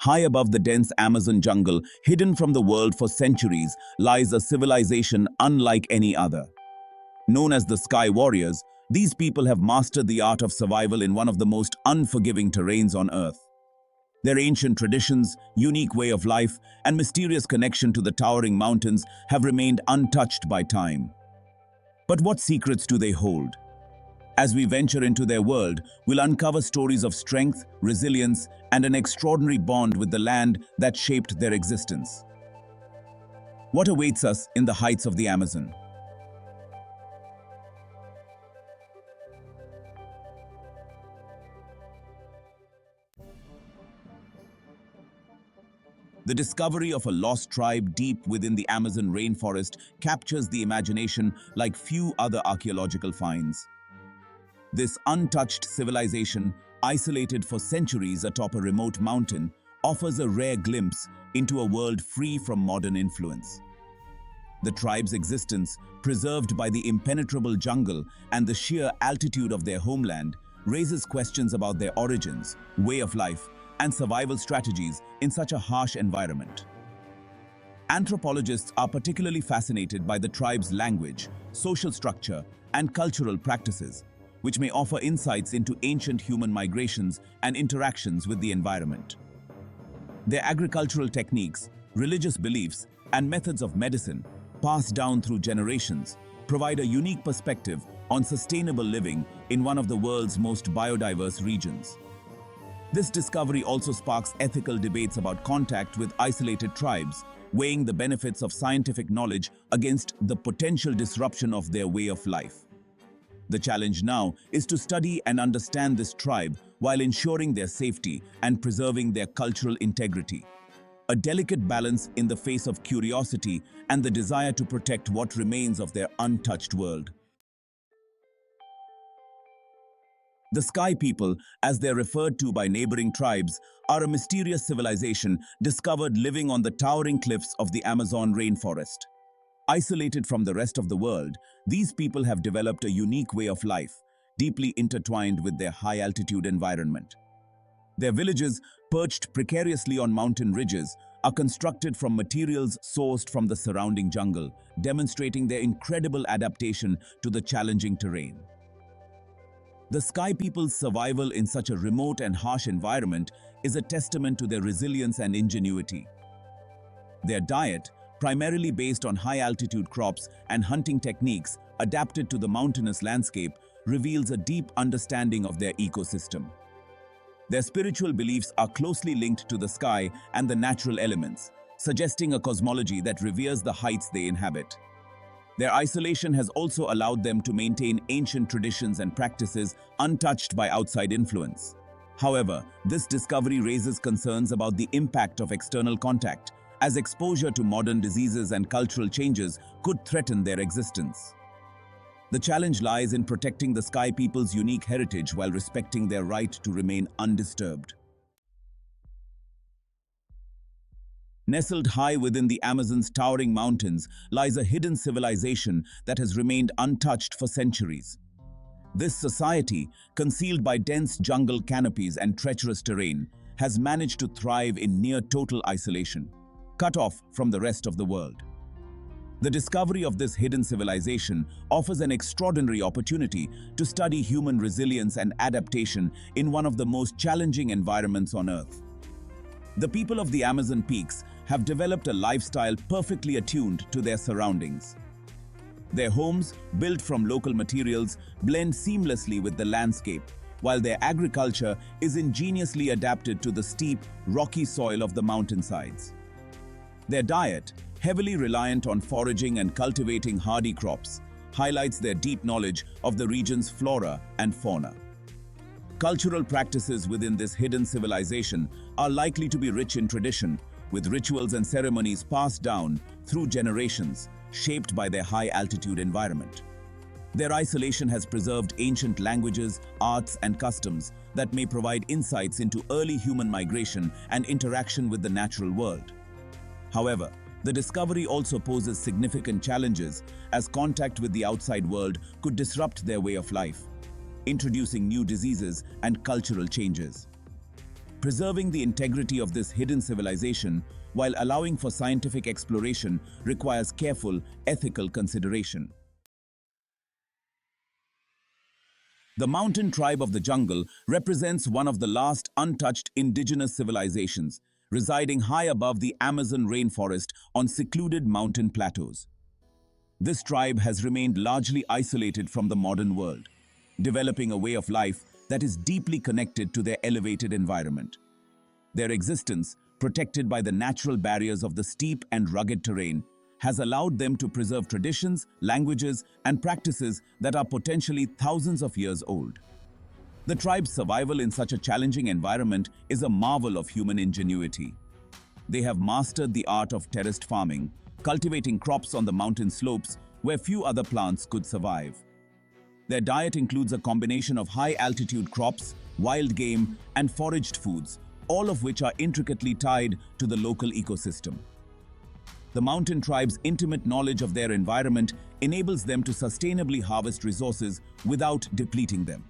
High above the dense Amazon jungle, hidden from the world for centuries, lies a civilization unlike any other. Known as the Sky Warriors, these people have mastered the art of survival in one of the most unforgiving terrains on Earth. Their ancient traditions, unique way of life, and mysterious connection to the towering mountains have remained untouched by time. But what secrets do they hold? As we venture into their world, we'll uncover stories of strength, resilience, and an extraordinary bond with the land that shaped their existence. What awaits us in the heights of the Amazon? The discovery of a lost tribe deep within the Amazon rainforest captures the imagination like few other archaeological finds. This untouched civilization, isolated for centuries atop a remote mountain, offers a rare glimpse into a world free from modern influence. The tribe's existence, preserved by the impenetrable jungle and the sheer altitude of their homeland, raises questions about their origins, way of life, and survival strategies in such a harsh environment. Anthropologists are particularly fascinated by the tribe's language, social structure, and cultural practices, which may offer insights into ancient human migrations and interactions with the environment. Their agricultural techniques, religious beliefs, and methods of medicine, passed down through generations, provide a unique perspective on sustainable living in one of the world's most biodiverse regions. This discovery also sparks ethical debates about contact with isolated tribes, weighing the benefits of scientific knowledge against the potential disruption of their way of life. The challenge now is to study and understand this tribe while ensuring their safety and preserving their cultural integrity. A delicate balance in the face of curiosity and the desire to protect what remains of their untouched world. The Sky People, as they're referred to by neighboring tribes, are a mysterious civilization discovered living on the towering cliffs of the Amazon rainforest. Isolated from the rest of the world, these people have developed a unique way of life, deeply intertwined with their high-altitude environment. Their villages, perched precariously on mountain ridges, are constructed from materials sourced from the surrounding jungle, demonstrating their incredible adaptation to the challenging terrain. The Sky People's survival in such a remote and harsh environment is a testament to their resilience and ingenuity. Their diet, primarily based on high-altitude crops and hunting techniques adapted to the mountainous landscape, reveals a deep understanding of their ecosystem. Their spiritual beliefs are closely linked to the sky and the natural elements, suggesting a cosmology that reveres the heights they inhabit. Their isolation has also allowed them to maintain ancient traditions and practices untouched by outside influence. However, this discovery raises concerns about the impact of external contact, as exposure to modern diseases and cultural changes could threaten their existence. The challenge lies in protecting the Sky People's unique heritage while respecting their right to remain undisturbed. Nestled high within the Amazon's towering mountains lies a hidden civilization that has remained untouched for centuries. This society, concealed by dense jungle canopies and treacherous terrain, has managed to thrive in near-total isolation, cut off from the rest of the world. The discovery of this hidden civilization offers an extraordinary opportunity to study human resilience and adaptation in one of the most challenging environments on Earth. The people of the Amazon peaks have developed a lifestyle perfectly attuned to their surroundings. Their homes, built from local materials, blend seamlessly with the landscape, while their agriculture is ingeniously adapted to the steep, rocky soil of the mountainsides. Their diet, heavily reliant on foraging and cultivating hardy crops, highlights their deep knowledge of the region's flora and fauna. Cultural practices within this hidden civilization are likely to be rich in tradition, with rituals and ceremonies passed down through generations, shaped by their high-altitude environment. Their isolation has preserved ancient languages, arts, and customs that may provide insights into early human migration and interaction with the natural world. However, the discovery also poses significant challenges, as contact with the outside world could disrupt their way of life, introducing new diseases and cultural changes. Preserving the integrity of this hidden civilization while allowing for scientific exploration requires careful ethical consideration. The mountain tribe of the jungle represents one of the last untouched indigenous civilizations, residing high above the Amazon rainforest on secluded mountain plateaus. This tribe has remained largely isolated from the modern world, developing a way of life that is deeply connected to their elevated environment. Their existence, protected by the natural barriers of the steep and rugged terrain, has allowed them to preserve traditions, languages, and practices that are potentially thousands of years old. The tribe's survival in such a challenging environment is a marvel of human ingenuity. They have mastered the art of terraced farming, cultivating crops on the mountain slopes where few other plants could survive. Their diet includes a combination of high-altitude crops, wild game, and foraged foods, all of which are intricately tied to the local ecosystem. The mountain tribe's intimate knowledge of their environment enables them to sustainably harvest resources without depleting them.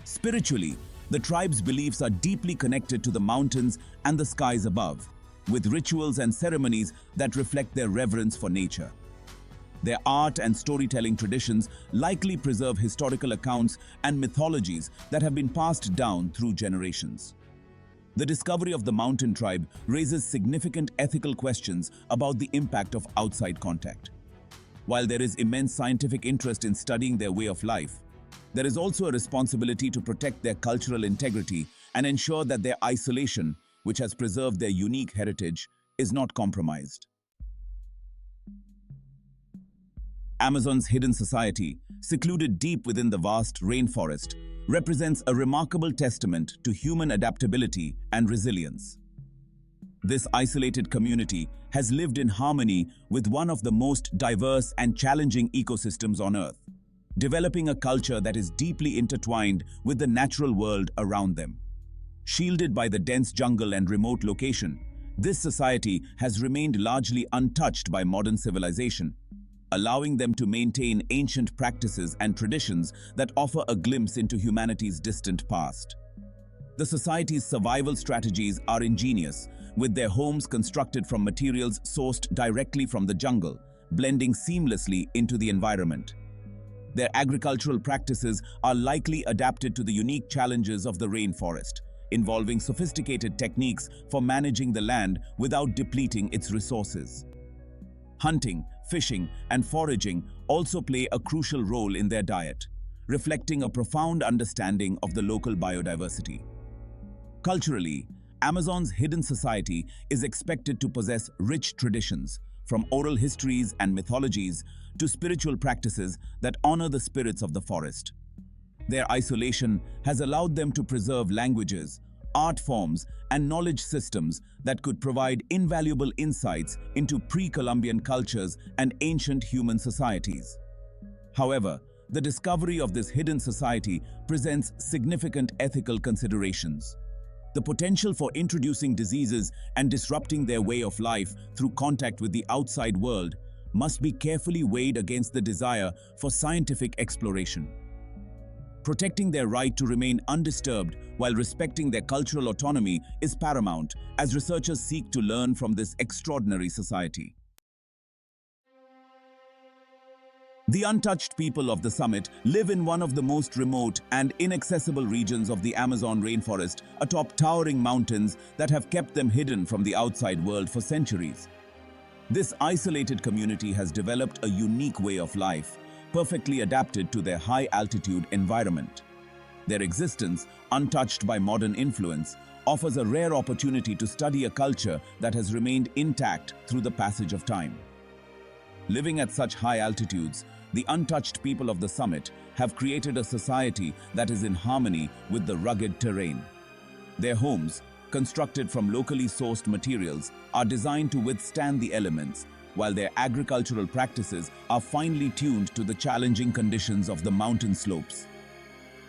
Spiritually, the tribe's beliefs are deeply connected to the mountains and the skies above, with rituals and ceremonies that reflect their reverence for nature. Their art and storytelling traditions likely preserve historical accounts and mythologies that have been passed down through generations. The discovery of the mountain tribe raises significant ethical questions about the impact of outside contact. While there is immense scientific interest in studying their way of life, there is also a responsibility to protect their cultural integrity and ensure that their isolation, which has preserved their unique heritage, is not compromised. Amazon's hidden society, secluded deep within the vast rainforest, represents a remarkable testament to human adaptability and resilience. This isolated community has lived in harmony with one of the most diverse and challenging ecosystems on Earth, developing a culture that is deeply intertwined with the natural world around them. Shielded by the dense jungle and remote location, this society has remained largely untouched by modern civilization, allowing them to maintain ancient practices and traditions that offer a glimpse into humanity's distant past. The society's survival strategies are ingenious, with their homes constructed from materials sourced directly from the jungle, blending seamlessly into the environment. Their agricultural practices are likely adapted to the unique challenges of the rainforest, involving sophisticated techniques for managing the land without depleting its resources. Hunting, fishing, and foraging also play a crucial role in their diet, reflecting a profound understanding of the local biodiversity. Culturally, Amazon's hidden society is expected to possess rich traditions, from oral histories and mythologies to spiritual practices that honor the spirits of the forest. Their isolation has allowed them to preserve languages, art forms, and knowledge systems that could provide invaluable insights into pre-Columbian cultures and ancient human societies. However, the discovery of this hidden society presents significant ethical considerations. The potential for introducing diseases and disrupting their way of life through contact with the outside world must be carefully weighed against the desire for scientific exploration. Protecting their right to remain undisturbed while respecting their cultural autonomy is paramount as researchers seek to learn from this extraordinary society. The untouched people of the summit live in one of the most remote and inaccessible regions of the Amazon rainforest, atop towering mountains that have kept them hidden from the outside world for centuries. This isolated community has developed a unique way of life, perfectly adapted to their high-altitude environment. Their existence, untouched by modern influence, offers a rare opportunity to study a culture that has remained intact through the passage of time. Living at such high altitudes, the untouched people of the summit have created a society that is in harmony with the rugged terrain. Their homes, constructed from locally sourced materials, are designed to withstand the elements, while their agricultural practices are finely tuned to the challenging conditions of the mountain slopes.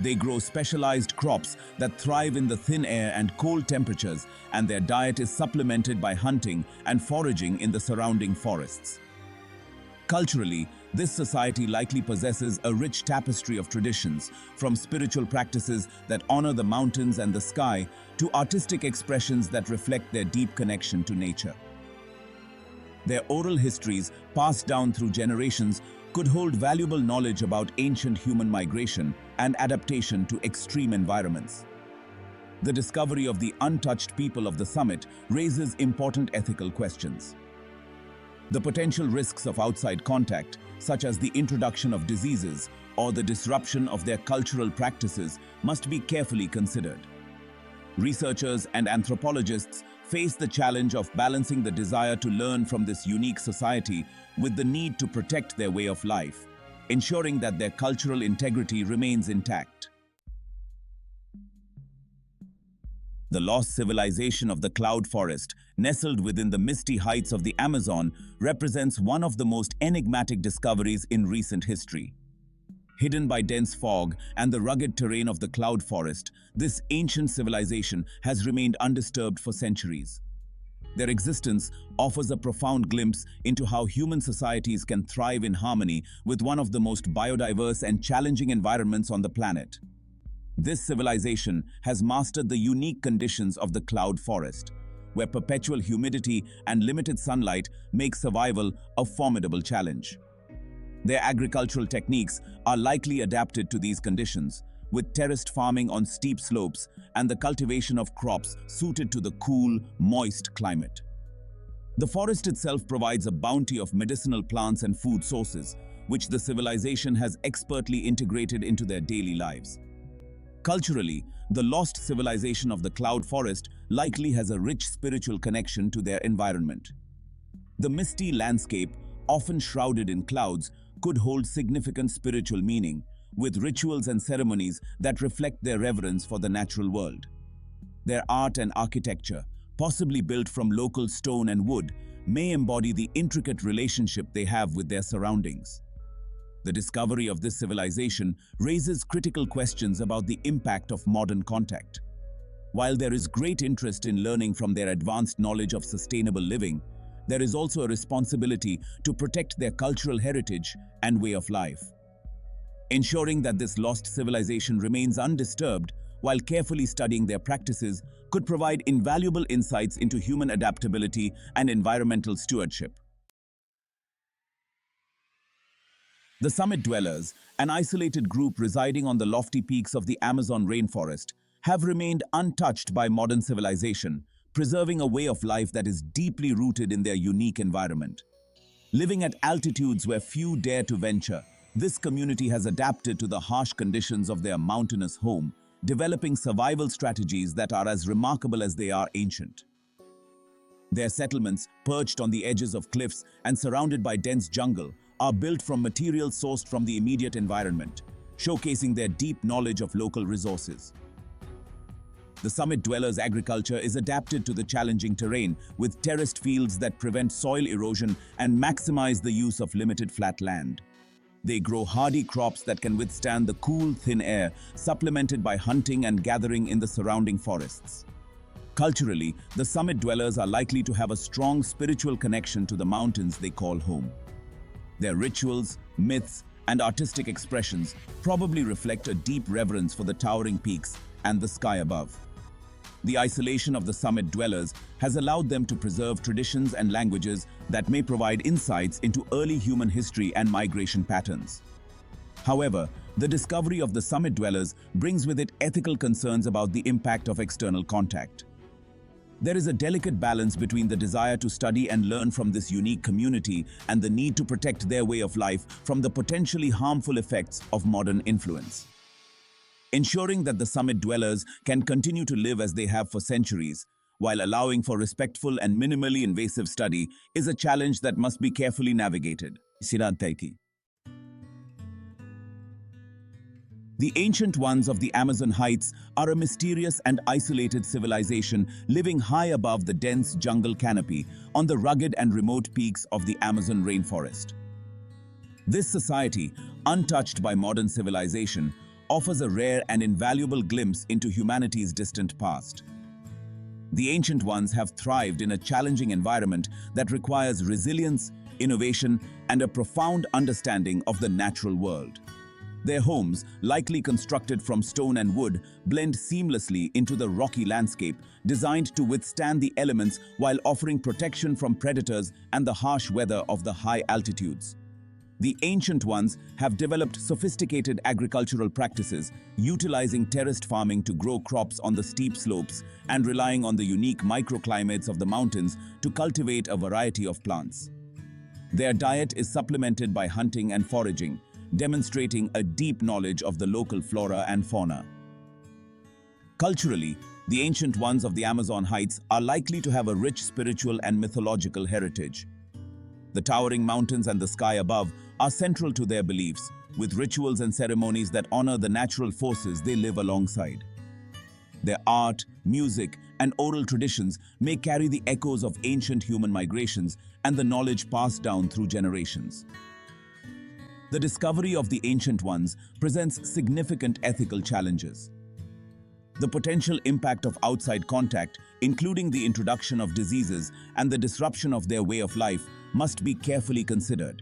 They grow specialized crops that thrive in the thin air and cold temperatures, and their diet is supplemented by hunting and foraging in the surrounding forests. Culturally, This society likely possesses a rich tapestry of traditions, from spiritual practices that honor the mountains and the sky to artistic expressions that reflect their deep connection to nature. Their oral histories, passed down through generations, could hold valuable knowledge about ancient human migration and adaptation to extreme environments. The discovery of the untouched people of the summit raises important ethical questions. The potential risks of outside contact, such as the introduction of diseases or the disruption of their cultural practices, must be carefully considered. Researchers and anthropologists face the challenge of balancing the desire to learn from this unique society with the need to protect their way of life, ensuring that their cultural integrity remains intact. The lost civilization of the cloud forest, nestled within the misty heights of the Amazon, represents one of the most enigmatic discoveries in recent history. Hidden by dense fog and the rugged terrain of the cloud forest, this ancient civilization has remained undisturbed for centuries. Their existence offers a profound glimpse into how human societies can thrive in harmony with one of the most biodiverse and challenging environments on the planet. This civilization has mastered the unique conditions of the cloud forest, where perpetual humidity and limited sunlight make survival a formidable challenge. Their agricultural techniques are likely adapted to these conditions, with terraced farming on steep slopes and the cultivation of crops suited to the cool, moist climate. The forest itself provides a bounty of medicinal plants and food sources, which the civilization has expertly integrated into their daily lives. Culturally, the lost civilization of the cloud forest likely has a rich spiritual connection to their environment. The misty landscape, often shrouded in clouds, could hold significant spiritual meaning, with rituals and ceremonies that reflect their reverence for the natural world. Their art and architecture, possibly built from local stone and wood, may embody the intricate relationship they have with their surroundings. The discovery of this civilization raises critical questions about the impact of modern contact. While there is great interest in learning from their advanced knowledge of sustainable living, there is also a responsibility to protect their cultural heritage and way of life. Ensuring that this lost civilization remains undisturbed while carefully studying their practices could provide invaluable insights into human adaptability and environmental stewardship. The summit dwellers, an isolated group residing on the lofty peaks of the Amazon rainforest, have remained untouched by modern civilization, preserving a way of life that is deeply rooted in their unique environment. Living at altitudes where few dare to venture, this community has adapted to the harsh conditions of their mountainous home, developing survival strategies that are as remarkable as they are ancient. Their settlements, perched on the edges of cliffs and surrounded by dense jungle, are built from materials sourced from the immediate environment, showcasing their deep knowledge of local resources. The summit dwellers' agriculture is adapted to the challenging terrain, with terraced fields that prevent soil erosion and maximize the use of limited flat land. They grow hardy crops that can withstand the cool, thin air, supplemented by hunting and gathering in the surrounding forests. Culturally, the summit dwellers are likely to have a strong spiritual connection to the mountains they call home. Their rituals, myths, and artistic expressions probably reflect a deep reverence for the towering peaks and the sky above. The isolation of the summit dwellers has allowed them to preserve traditions and languages that may provide insights into early human history and migration patterns. However, the discovery of the summit dwellers brings with it ethical concerns about the impact of external contact. There is a delicate balance between the desire to study and learn from this unique community and the need to protect their way of life from the potentially harmful effects of modern influence. Ensuring that the summit dwellers can continue to live as they have for centuries, while allowing for respectful and minimally invasive study, is a challenge that must be carefully navigated. The ancient ones of the Amazon heights are a mysterious and isolated civilization living high above the dense jungle canopy on the rugged and remote peaks of the Amazon rainforest. This society, untouched by modern civilization, offers a rare and invaluable glimpse into humanity's distant past. The ancient ones have thrived in a challenging environment that requires resilience, innovation, and a profound understanding of the natural world. Their homes, likely constructed from stone and wood, blend seamlessly into the rocky landscape, designed to withstand the elements while offering protection from predators and the harsh weather of the high altitudes. The ancient ones have developed sophisticated agricultural practices, utilizing terraced farming to grow crops on the steep slopes and relying on the unique microclimates of the mountains to cultivate a variety of plants. Their diet is supplemented by hunting and foraging, demonstrating a deep knowledge of the local flora and fauna. Culturally, the ancient ones of the Amazon heights are likely to have a rich spiritual and mythological heritage. The towering mountains and the sky above are central to their beliefs, with rituals and ceremonies that honor the natural forces they live alongside. Their art, music, and oral traditions may carry the echoes of ancient human migrations and the knowledge passed down through generations. The discovery of the ancient ones presents significant ethical challenges. The potential impact of outside contact, including the introduction of diseases and the disruption of their way of life, must be carefully considered.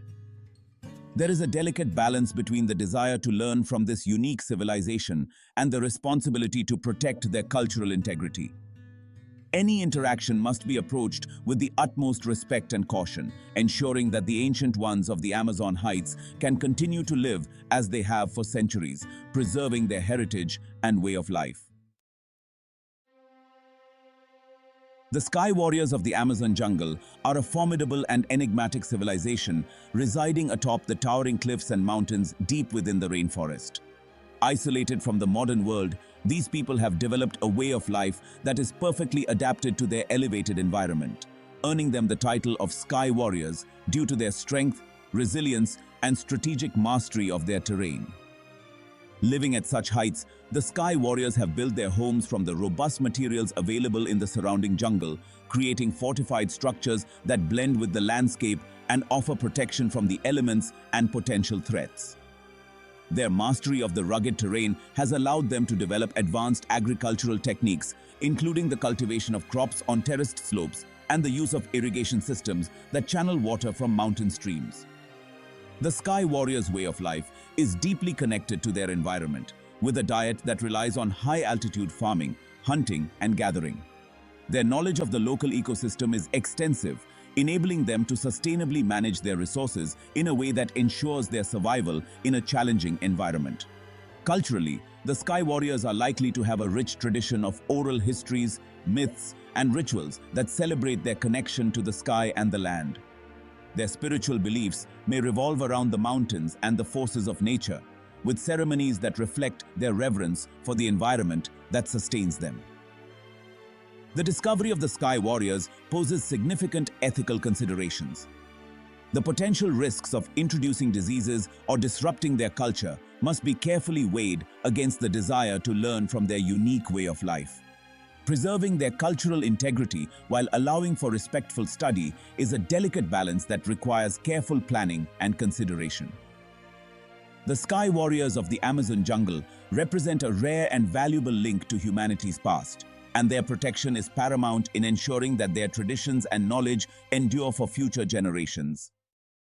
There is a delicate balance between the desire to learn from this unique civilization and the responsibility to protect their cultural integrity. Any interaction must be approached with the utmost respect and caution, ensuring that the ancient ones of the Amazon heights can continue to live as they have for centuries, preserving their heritage and way of life. The Sky Warriors of the Amazon jungle are a formidable and enigmatic civilization residing atop the towering cliffs and mountains deep within the rainforest. Isolated from the modern world, these people have developed a way of life that is perfectly adapted to their elevated environment, earning them the title of Sky Warriors due to their strength, resilience, and strategic mastery of their terrain. Living at such heights, the Sky Warriors have built their homes from the robust materials available in the surrounding jungle, creating fortified structures that blend with the landscape and offer protection from the elements and potential threats. Their mastery of the rugged terrain has allowed them to develop advanced agricultural techniques, including the cultivation of crops on terraced slopes and the use of irrigation systems that channel water from mountain streams. The Sky Warriors' way of life is deeply connected to their environment, with a diet that relies on high-altitude farming, hunting, and gathering. Their knowledge of the local ecosystem is extensive, enabling them to sustainably manage their resources in a way that ensures their survival in a challenging environment. Culturally, the Sky Warriors are likely to have a rich tradition of oral histories, myths, and rituals that celebrate their connection to the sky and the land. Their spiritual beliefs may revolve around the mountains and the forces of nature, with ceremonies that reflect their reverence for the environment that sustains them. The discovery of the Sky Warriors poses significant ethical considerations. The potential risks of introducing diseases or disrupting their culture must be carefully weighed against the desire to learn from their unique way of life. Preserving their cultural integrity while allowing for respectful study is a delicate balance that requires careful planning and consideration. The Sky Warriors of the Amazon jungle represent a rare and valuable link to humanity's past, and their protection is paramount in ensuring that their traditions and knowledge endure for future generations.